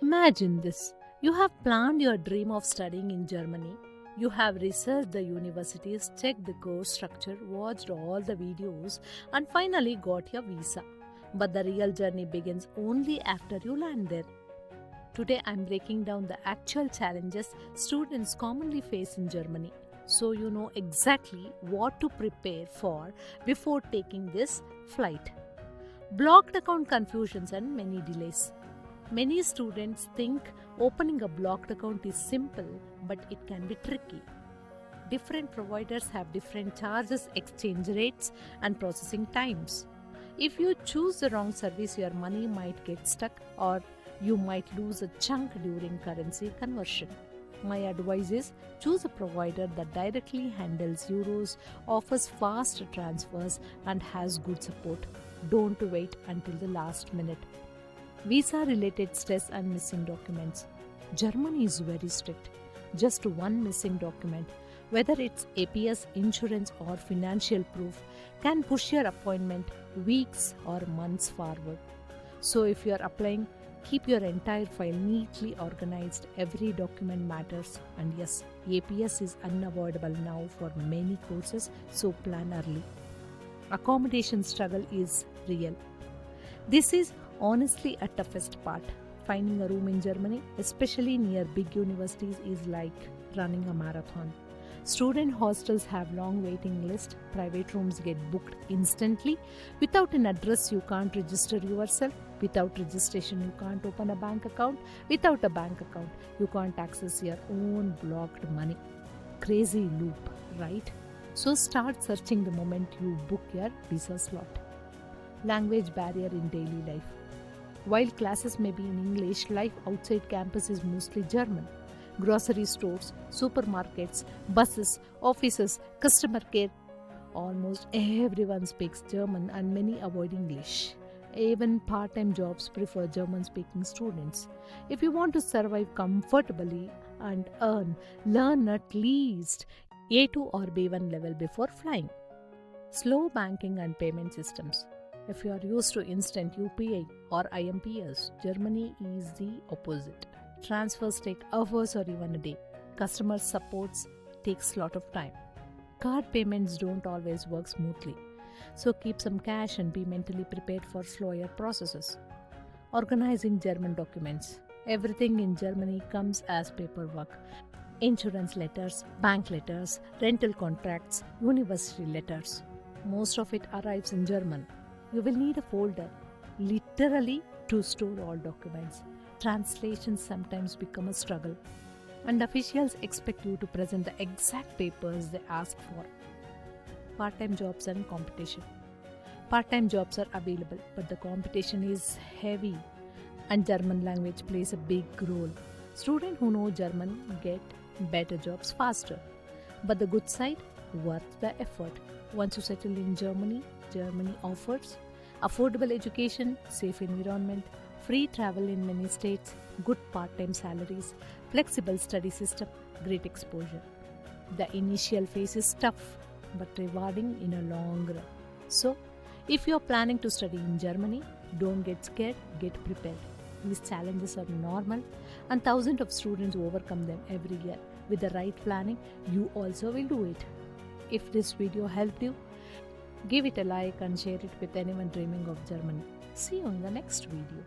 Imagine this. You have planned your dream of studying in Germany. You have researched the universities, checked the course structure, watched all the videos, and finally got your visa. But the real journey begins only after you land there. Today I am breaking down the actual challenges students commonly face in Germany, so you know exactly what to prepare for before taking this flight. Blocked account confusions and many delays. Many students think opening a blocked account is simple, but it can be tricky. Different providers have different charges, exchange rates, and processing times. If you choose the wrong service, your money might get stuck or you might lose a chunk during currency conversion. My advice is choose a provider that directly handles euros, offers fast transfers, and has good support. Don't wait until the last minute. Visa related stress and missing documents. Germany is very strict. Just one missing document, whether it's APS, insurance, or financial proof, can push your appointment weeks or months forward. So, if you're applying, keep your entire file neatly organized. Every document matters. And yes, APS is unavoidable now for many courses, so plan early. Accommodation struggle is real. This is honestly a toughest part. Finding a room in Germany, especially near big universities, is like running a marathon. Student hostels have long waiting lists. Private rooms get booked instantly. Without an address, you can't register yourself. Without registration, you can't open a bank account. Without a bank account, you can't access your own blocked money. Crazy loop, right? So start searching the moment you book your visa slot. Language barrier in daily life. While classes may be in English, life outside campus is mostly German. Grocery stores, supermarkets, buses, offices, customer care. Almost everyone speaks German and many avoid English. Even part-time jobs prefer German-speaking students. If you want to survive comfortably and learn at least A2 or B1 level before flying. Slow banking and payment systems. If you are used to instant UPI or IMPS, Germany is the opposite. Transfers take hours or even a day. Customer supports takes a lot of time. Card payments don't always work smoothly. So keep some cash and be mentally prepared for slower processes. Organizing German documents. Everything in Germany comes as paperwork. Insurance letters, bank letters, rental contracts, university letters. Most of it arrives in German. You will need a folder, literally, to store all documents. Translations sometimes become a struggle, and officials expect you to present the exact papers they ask for. Part-time jobs and competition. Part-time jobs are available, but the competition is heavy, and German language plays a big role. Students who know German get better jobs faster. But the good side, worth the effort. Once you settle in Germany, Germany offers affordable education, safe environment, free travel in many states, good part-time salaries, flexible study system, great exposure. The initial phase is tough but rewarding in a long run. So, if you are planning to study in Germany, don't get scared, get prepared. These challenges are normal and thousands of students overcome them every year. With the right planning, you also will do it. If this video helped you, give it a like and share it with anyone dreaming of Germany. See you in the next video.